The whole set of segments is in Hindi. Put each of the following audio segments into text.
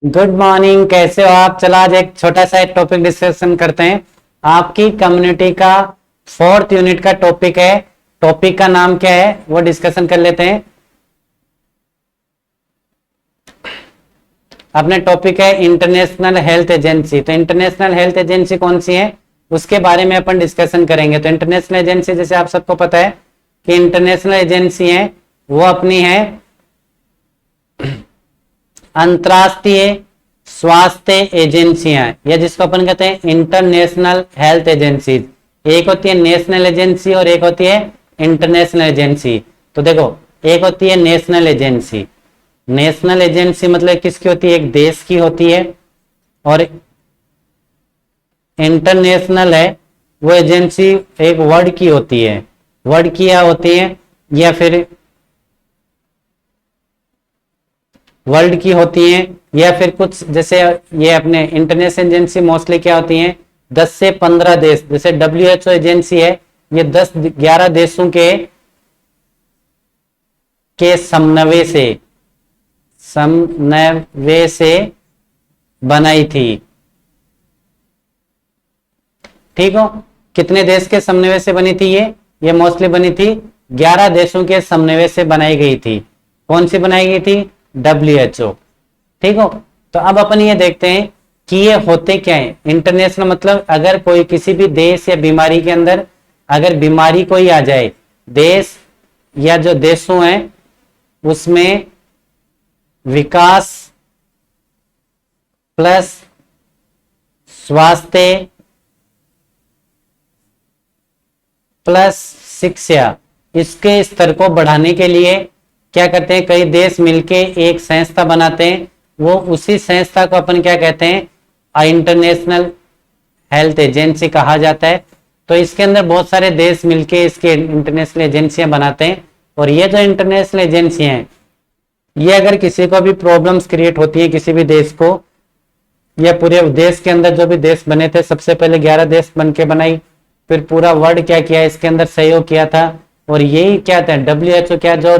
गुड मॉर्निंग, कैसे हो आप। चलो आज एक छोटा सा एक टॉपिक डिस्कशन करते हैं। आपकी कम्युनिटी का फोर्थ यूनिट का टॉपिक है। टॉपिक का नाम क्या है वो डिस्कशन कर लेते हैं। अपने टॉपिक है इंटरनेशनल हेल्थ एजेंसी। तो इंटरनेशनल हेल्थ एजेंसी कौन सी है उसके बारे में अपन डिस्कशन करेंगे। तो इंटरनेशनल एजेंसी जैसे आप सबको पता है कि इंटरनेशनल एजेंसी है वो अपनी है अंतरराष्ट्रीय स्वास्थ्य एजेंसियां, या जिसको अपन कहते हैं इंटरनेशनल हेल्थ एजेंसी। एक होती है नेशनल एजेंसी और एक होती है इंटरनेशनल एजेंसी। तो देखो, एक होती है नेशनल एजेंसी। नेशनल एजेंसी मतलब किसकी होती है, एक देश की होती है। और इंटरनेशनल है वो एजेंसी एक वर्ल्ड की होती है। वर्ल्ड की या होती है या फिर वर्ल्ड की होती हैं, या फिर कुछ जैसे ये अपने इंटरनेशनल एजेंसी मोस्टली क्या होती हैं 10 से 15 देश। जैसे WHO एजेंसी है ये 10-11 देशों के समन्वय से बनाई थी। ठीक हो, कितने देश के समन्वय से बनी थी ये मोस्टली बनी थी 11 देशों के समन्वय से बनाई गई थी। कौन सी बनाई गई थी, WHO। ठीक हो, तो अब अपन ये देखते हैं कि ये होते क्या है। इंटरनेशनल मतलब अगर कोई किसी भी देश या बीमारी के अंदर अगर बीमारी कोई आ जाए, देश या जो देशों हैं उसमें विकास प्लस स्वास्थ्य प्लस शिक्षा, इसके स्तर को बढ़ाने के लिए क्या करते हैं, कई देश मिलके एक संस्था बनाते हैं। वो उसी संस्था को अपन क्या कहते हैं, इंटरनेशनल हेल्थ एजेंसी कहा जाता है। तो इसके अंदर बहुत सारे देश मिलके इसके इंटरनेशनल एजेंसियां बनाते हैं। और ये जो इंटरनेशनल एजेंसियां हैं ये अगर किसी को भी प्रॉब्लम्स क्रिएट होती है किसी भी देश को, या पूरे देश के अंदर जो भी देश बने थे, सबसे पहले 11 देश बन के बनाई, फिर पूरा वर्ल्ड क्या किया इसके अंदर सहयोग किया था। और यही क्या था WHO क्या जो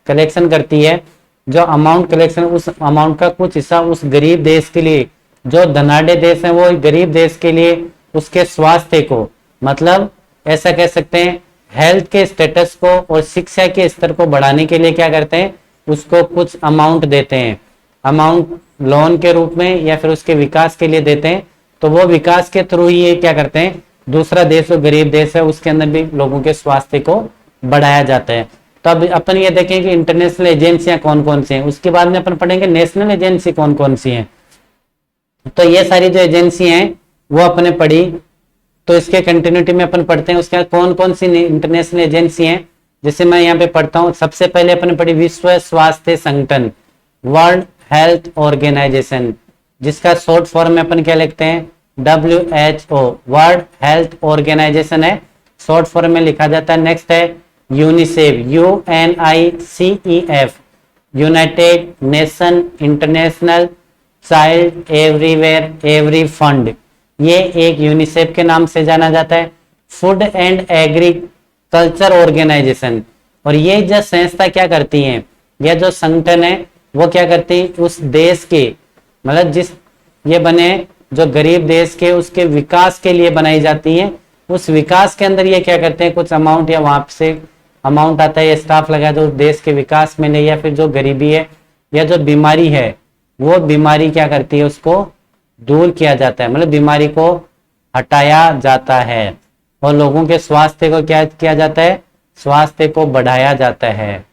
कलेक्शन करती है, जो अमाउंट कलेक्शन, उस अमाउंट का कुछ हिस्सा उस गरीब देश के लिए, जो धनाढ़ देश है वो गरीब देश के लिए उसके स्वास्थ्य को, मतलब ऐसा कह सकते हैं हेल्थ के स्टेटस को और शिक्षा के स्तर को बढ़ाने के लिए क्या करते हैं, उसको कुछ अमाउंट देते हैं। अमाउंट लोन के रूप में या फिर उसके विकास के लिए देते हैं। तो वो विकास के थ्रू ही ये क्या करते हैं, दूसरा देश जो गरीब देश है उसके अंदर भी लोगों के स्वास्थ्य को बढ़ाया जाता है। तो अब अपन ये देखें कि इंटरनेशनल एजेंसियां कौन कौन सी हैं, उसके बाद में अपन पढ़ेंगे नेशनल एजेंसी कौन कौन सी हैं। तो ये सारी जो एजेंसी हैं वो अपने पढ़ी, तो इसके कंटिन्यूटी में अपन पढ़ते हैं उसके बाद कौन कौन सी इंटरनेशनल एजेंसी हैं। जैसे मैं यहाँ पे पढ़ता हूँ, सबसे पहले अपन पढ़ी विश्व स्वास्थ्य संगठन, वर्ल्ड हेल्थ ऑर्गेनाइजेशन, जिसका शॉर्ट फॉर्म में अपन क्या लिखते हैं, WHO, वर्ल्ड हेल्थ ऑर्गेनाइजेशन है, शॉर्ट फॉर्म में लिखा जाता है। नेक्स्ट है UNICEF, UNICEF, United nation international child everywhere every fund, ये एक यूनिसेफ के नाम से जाना जाता है। फूड एंड एग्रीकल्चर ऑर्गेनाइजेशन, और ये जो संस्था क्या करती है, यह जो संगठन है वो क्या करती है, उस देश के मतलब जिस ये बने जो गरीब देश के उसके विकास के लिए बनाई जाती है। उस विकास के अंदर ये क्या करते हैं, कुछ अमाउंट या वहां से अमाउंट आता है, स्टाफ लगा दो देश के विकास में ले, या फिर जो गरीबी है या जो बीमारी है वो बीमारी क्या करती है उसको दूर किया जाता है, मतलब बीमारी को हटाया जाता है और लोगों के स्वास्थ्य को क्या किया जाता है, स्वास्थ्य को बढ़ाया जाता है।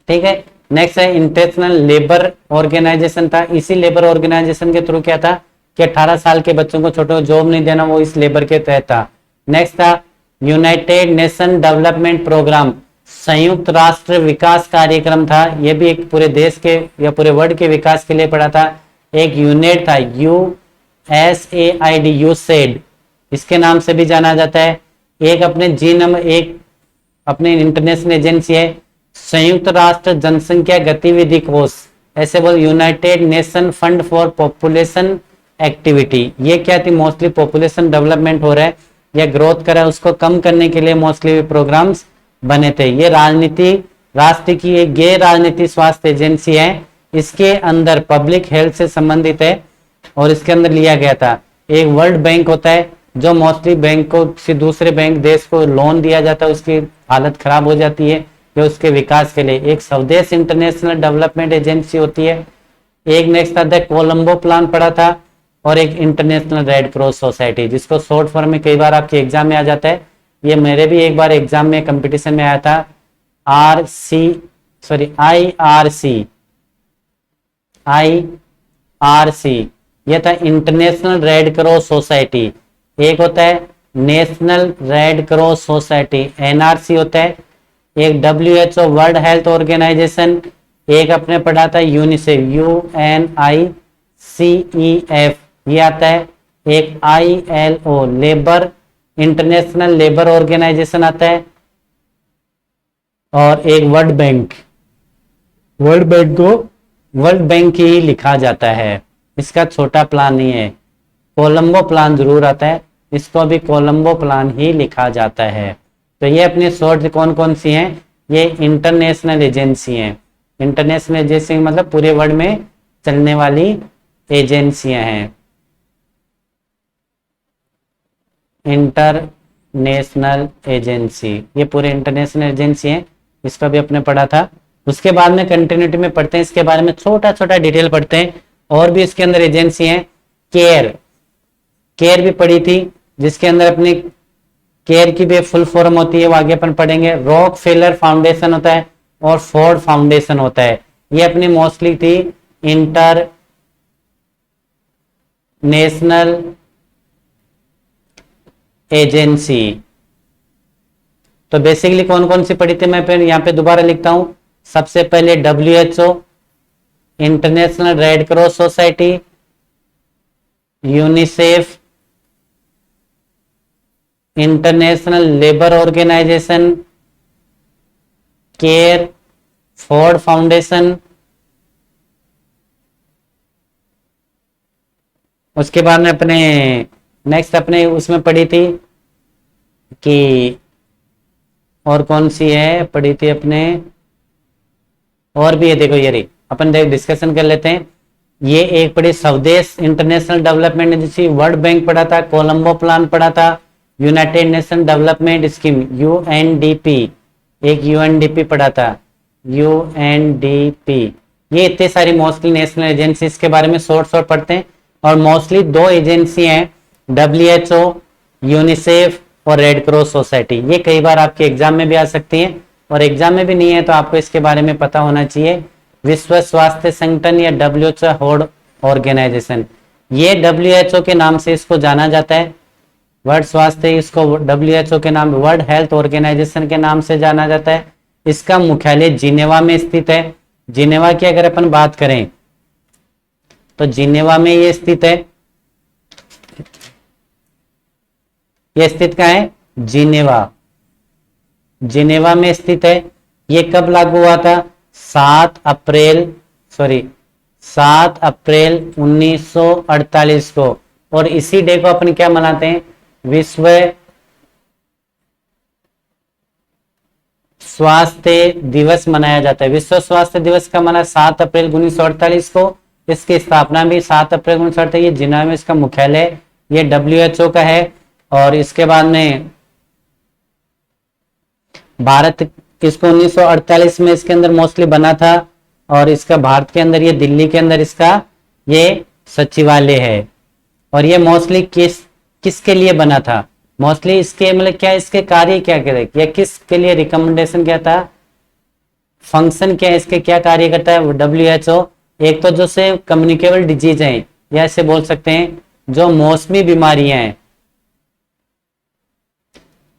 ठीक है, नेक्स्ट है इंटरनेशनल लेबर ऑर्गेनाइजेशन था। इसी लेबर ऑर्गेनाइजेशन के थ्रू क्या था कि 18 साल के बच्चों को छोटे जॉब नहीं देना, वो इस लेबर के तहत था। नेक्स्ट था यूनाइटेड नेशन डेवलपमेंट प्रोग्राम, संयुक्त राष्ट्र विकास कार्यक्रम था। यह भी एक पूरे देश के या पूरे वर्ल्ड के विकास के लिए पड़ा था। एक यूनिट था USAID, यूसेड इसके नाम से भी जाना जाता है। एक अपने एक अपने इंटरनेशनल एजेंसी है संयुक्त राष्ट्र जनसंख्या गतिविधि कोष, ऐसे बोल United nation fund for population activity. ये क्या थी, मोस्टली पॉपुलेशन डेवलपमेंट हो रहा है या ग्रोथ कर रहा है उसको कम करने के लिए मोस्टली प्रोग्राम्स बने थे। ये राष्ट्र की एक गैर राजनीति स्वास्थ्य एजेंसी है इसके अंदर पब्लिक हेल्थ से संबंधित है और इसके अंदर लिया गया था। एक वर्ल्ड बैंक होता है जो मोस्टली बैंक को से दूसरे बैंक देश को लोन दिया जाता है, उसकी हालत खराब हो जाती है या उसके विकास के लिए। एक स्वदेश इंटरनेशनल डेवलपमेंट एजेंसी होती है। एक नेक्स्ट आता है कोलंबो प्लान पढ़ा था, और एक इंटरनेशनल रेड क्रॉस सोसाइटी, जिसको शॉर्ट फॉर्म में कई बार आपके एग्जाम में आ जाता है। ये मेरे भी एक बार एग्जाम में कंपटीशन में आया था। IRC यह था इंटरनेशनल रेड क्रॉस सोसाइटी। एक होता है national red Cross society, NRC होता है। एक WHO वर्ल्ड हेल्थ ऑर्गेनाइजेशन, एक अपने पढ़ा था यूनिसेफ, UNICEF ये आता है। एक ILO labour International Labour Organisation आता है, और एक वर्ल्ड बैंक को वर्ल्ड बैंक ही लिखा जाता है, इसका छोटा प्लान नहीं है। कोलंबो प्लान जरूर आता है, इसको भी कोलंबो प्लान ही लिखा जाता है। तो ये अपनी शॉर्ट कौन कौन सी हैं, ये इंटरनेशनल एजेंसी हैं। इंटरनेशनल एजेंसी मतलब पूरे वर्ल्ड में चलने वाली एजेंसियां हैं, इंटरनेशनल एजेंसी, ये पूरे इंटरनेशनल एजेंसी हैं। इसका भी अपने पढ़ा था। उसके बाद में कंटिन्यूटी में पढ़ते हैं, इसके बारे में छोटा छोटा डिटेल पढ़ते हैं। और भी इसके अंदर एजेंसी हैं। केयर भी पढ़ी थी, जिसके अंदर अपनी केयर की भी फुल फॉर्म होती है, वो आगे अपन पढ़ेंगे। रॉक फेलर फाउंडेशन होता है और फोर्ड फाउंडेशन होता है। ये अपनी मोस्टली थी इंटरनेशनल एजेंसी। तो बेसिकली कौन कौन सी पढ़ी थी मैं फिर यहां पे दोबारा लिखता हूं। सबसे पहले WHO International Red Cross Society, UNICEF International Labour Organisation, CARE, Ford Foundation. उसके बाद में अपने नेक्स्ट अपने उसमें पढ़ी थी कि और कौन सी है पढ़ी थी अपने, और भी है देखो ये रही, अपन डिस्कशन कर लेते हैं। ये एक पढ़ी स्वदेश international development agency, world bank पढ़ा था, कोलंबो प्लान पढ़ा था, United nation development scheme UNDP, एक UNDP पढ़ा था, UNDP। ये इतने सारी मोस्टली नेशनल एजेंसीज के बारे में शॉर्ट पढ़ते हैं। और मोस्टली दो एजेंसी हैं, WHO, यूनिसेफ और रेड क्रॉस सोसाइटी। ये कई बार आपके एग्जाम में भी आ सकती हैं, और एग्जाम में भी नहीं है तो आपको इसके बारे में पता होना चाहिए। विश्व स्वास्थ्य संगठन या WHO वर्ल्ड ऑर्गेनाइजेशन, ये WHO के नाम से इसको जाना जाता है। वर्ल्ड स्वास्थ्य इसको WHO के नाम, वर्ल्ड हेल्थ ऑर्गेनाइजेशन के नाम से जाना जाता है। इसका मुख्यालय जिनेवा में स्थित है। जिनेवा की अगर अपन बात करें तो जिनेवा में ये स्थित है। ये स्थित कहाँ है, जिनेवा में स्थित है। ये कब लागू हुआ था, 7 अप्रैल 1948 को। और इसी डे को अपन क्या मनाते हैं, विश्व स्वास्थ्य दिवस मनाया जाता है। विश्व स्वास्थ्य दिवस का मना 7 अप्रैल 1948 को। इसकी स्थापना भी 7 अप्रैल 1948, ये जिनेवा में इसका मुख्यालय, ये WHO का है। और इसके बाद में भारत इसको 1948 में इसके अंदर मोस्टली बना था, और इसका भारत के अंदर, ये दिल्ली के अंदर इसका ये सचिवालय है। और ये मोस्टली किसके लिए बना था, मोस्टली इसके मतलब क्या, इसके कार्य क्या करे या किसके लिए रिकमेंडेशन क्या था, फंक्शन क्या है इसके, क्या कार्य करता है WHO। एक तो जो से कम्युनिकेबल डिजीज है, या ऐसे बोल सकते हैं जो मौसमी बीमारियां हैं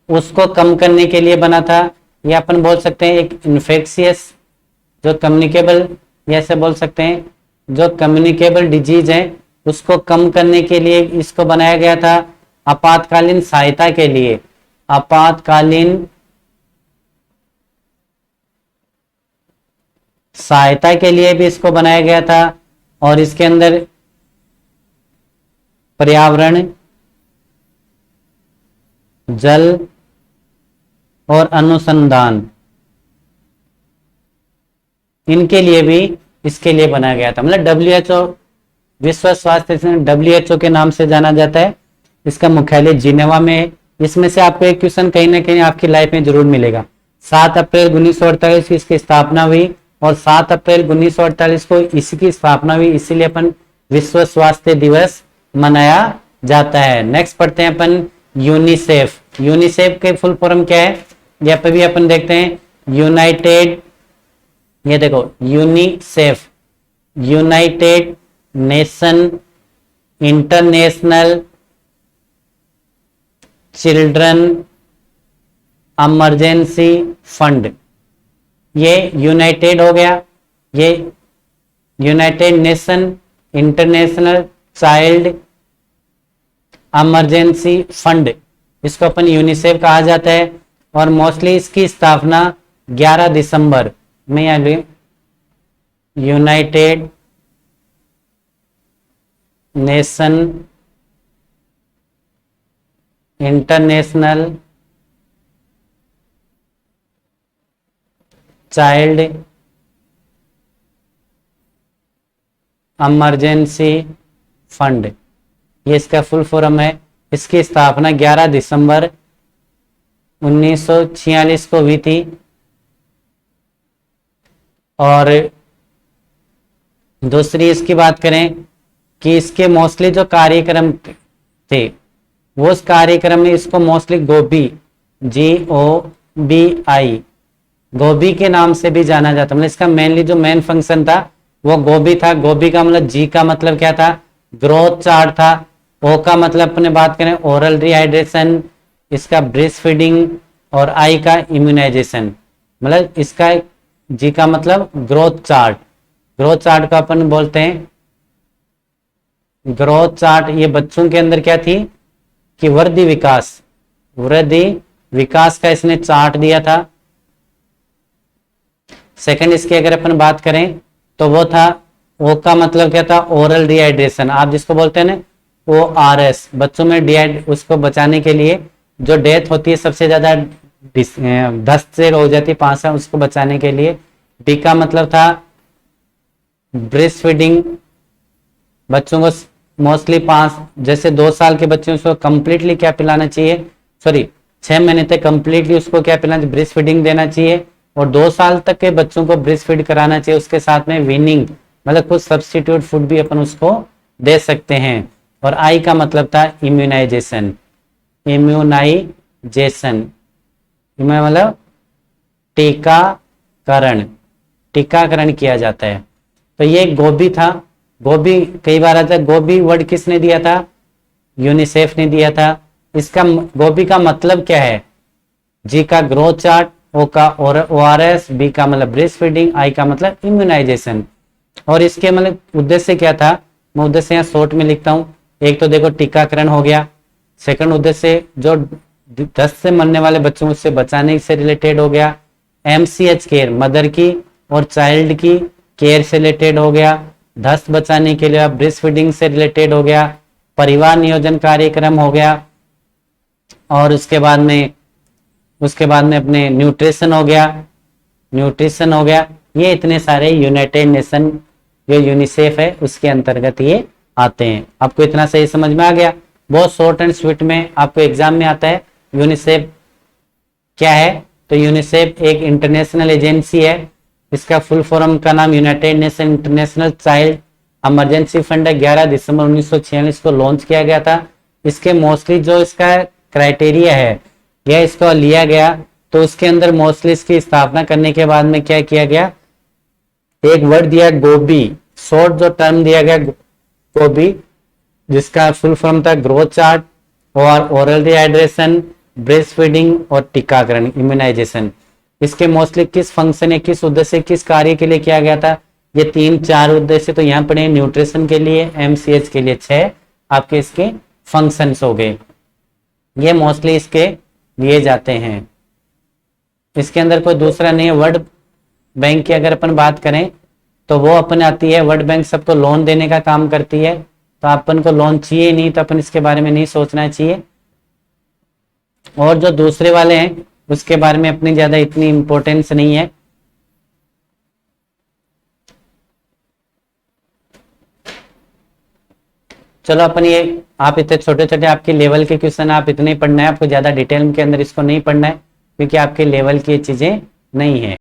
उसको कम करने के लिए बना था। या अपन बोल सकते हैं एक इन्फेक्शियस जो कम्युनिकेबल, या ऐसे बोल सकते हैं जो कम्युनिकेबल डिजीज है उसको कम करने के लिए इसको बनाया गया था। आपातकालीन सहायता के लिए, आपातकालीन सहायता के लिए भी इसको बनाया गया था। और इसके अंदर पर्यावरण, जल और अनुसंधान, इनके लिए भी इसके लिए बनाया गया था। मतलब WHO, विश्व स्वास्थ्य संगठन, WHO के नाम से जाना जाता है। इसका मुख्यालय जिनेवा में है। इसमें से आपको एक क्वेश्चन कहीं ना कहीं आपकी लाइफ में जरूर मिलेगा। 7 अप्रैल 1948 की इसकी स्थापना हुई और 7 अप्रैल 1948 को इसकी स्थापना हुई, इसीलिए अपन विश्व स्वास्थ्य दिवस मनाया जाता है। नेक्स्ट पढ़ते हैं अपन यूनिसेफ। यूनिसेफ के फुल फॉर्म क्या है, यहाँ पे भी अपन देखते हैं यूनाइटेड, ये देखो UNICEF, United nation international children emergency fund. ये यूनाइटेड हो गया, ये United nation international child emergency fund, इसको अपन यूनिसेफ कहा जाता है। और मोस्टली इसकी स्थापना 11 दिसंबर में, यानी United nation international child emergency fund, ये इसका फुल फॉर्म है। इसकी स्थापना 11 दिसंबर 1946 को हुई थी। और दूसरी इसकी बात करें कि इसके मोस्टली जो कार्यक्रम थे, वो उस कार्यक्रम में इसको मोस्टली गोबी, GOBI, गोबी के नाम से भी जाना जाता। मतलब इसका मेनली जो मेन फंक्शन था वो गोबी था। गोबी का मतलब, जी का मतलब क्या था, ग्रोथ चार्ट था। ओ का मतलब अपने बात करें ओरल रिहाइड्रेशन, इसका ब्रेस्ट फीडिंग, और आई का इम्यूनाइजेशन। मतलब इसका जी का मतलब ग्रोथ चार्ट, ग्रोथ चार्ट का अपन बोलते हैं ग्रोथ चार्ट। ये बच्चों के अंदर क्या थी कि वृद्धि विकास, वृद्धि विकास का इसने चार्ट दिया था। सेकंड इसकी अगर अपन बात करें तो वो था, ओ का मतलब क्या था, ओरल डिहाइड्रेशन, आप जिसको बोलते हैं ना ORS, बच्चों में डिहाइड, उसको बचाने के लिए जो डेथ होती है सबसे ज्यादा दस्त से हो जाती है, 5 साल, उसको बचाने के लिए। डी का मतलब था ब्रेस्ट फीडिंग, बच्चों को मोस्टली 5, जैसे 2 साल के बच्चों को कंप्लीटली क्या पिलाना चाहिए, सॉरी 6 महीने तक कंप्लीटली उसको क्या पिलाना चाहिए, ब्रेस्ट फीडिंग देना चाहिए। और 2 साल तक के बच्चों को ब्रेस्ट फीड कराना चाहिए, उसके साथ में वीनिंग, मतलब कुछ सब्स्टिट्यूट फूड भी अपन उसको दे सकते हैं। और आई का मतलब था इम्यूनाइजेशन, इम्यूनाइजेशन मतलब टीकाकरण, टीकाकरण किया जाता है। तो ये गोबी था। गोबी कई बार आता है, गोबी वर्ड किसने दिया था, यूनिसेफ ने दिया था। इसका गोबी का मतलब क्या है, जी का ग्रोथ चार्ट, ओ का ORS, बी का मतलब ब्रेस्ट फीडिंग, आई का मतलब इम्यूनाइजेशन। और इसके मतलब उद्देश्य क्या था, मैं उद्देश्य यहाँ शॉर्ट में लिखता हूँ। एक तो देखो टीकाकरण हो गया, सेकंड उद्देश्य जो दस्त से मरने वाले बच्चों से बचाने से रिलेटेड हो गया, MCH केयर, मदर की और चाइल्ड की केयर से रिलेटेड हो गया, दस्त बचाने के लिए ब्रेस्ट फीडिंग से रिलेटेड हो गया, परिवार नियोजन कार्यक्रम हो गया, और उसके बाद में अपने न्यूट्रिशन हो गया, न्यूट्रिशन हो गया। ये इतने सारे यूनाइटेड नेशन जो यूनिसेफ है उसके अंतर्गत ये आते हैं। आपको इतना सही समझ में आ गया, बहुत शॉर्ट एंड स्वीट में आपको एग्जाम में आता है। यूनिसेफ क्या है, तो यूनिसेफ एक इंटरनेशनल एजेंसी है। इसका फुल फॉर्म का नाम United nation international child emergency fund है। 11 दिसंबर 1946 को लॉन्च किया गया था। इसके मोस्टली जो इसका क्राइटेरिया है, यह इसको लिया गया, तो उसके अंदर मोस्टली इसकी स्थापना करने के बाद में क्या किया गया, एक वर्ड दिया गोबी, शॉर्ट जो टर्म दिया गया गोबी, जिसका फुल फॉर्म था ग्रोथ चार्ट और ओरल डिहाइड्रेशन, ब्रेस्ट फीडिंग और टीकाकरण, इम्यूनाइजेशन। इसके मोस्टली किस फंक्शन है, किस उद्देश्य, किस कार्य के लिए किया गया था, ये 3-4 उद्देश्य तो यहाँ पढ़े, न्यूट्रिशन के लिए, MCH के लिए 6 आपके इसके फंक्शंस हो गए, ये मोस्टली इसके दिए जाते हैं। इसके अंदर कोई दूसरा नहीं है। वर्ल्ड बैंक की अगर अपन बात करें तो वो अपन आती है, वर्ल्ड बैंक सबको लोन देने का काम करती है, तो अपन को लोन चाहिए नहीं, तो अपन इसके बारे में नहीं सोचना चाहिए। और जो दूसरे वाले हैं उसके बारे में अपनी ज्यादा इतनी इंपॉर्टेंस नहीं है। चलो अपन ये, आप इतने छोटे छोटे आपके लेवल के क्वेश्चन आप इतने ही पढ़ना है, आपको ज्यादा डिटेल के अंदर इसको नहीं पढ़ना है क्योंकि आपके लेवल की ये चीजें नहीं है।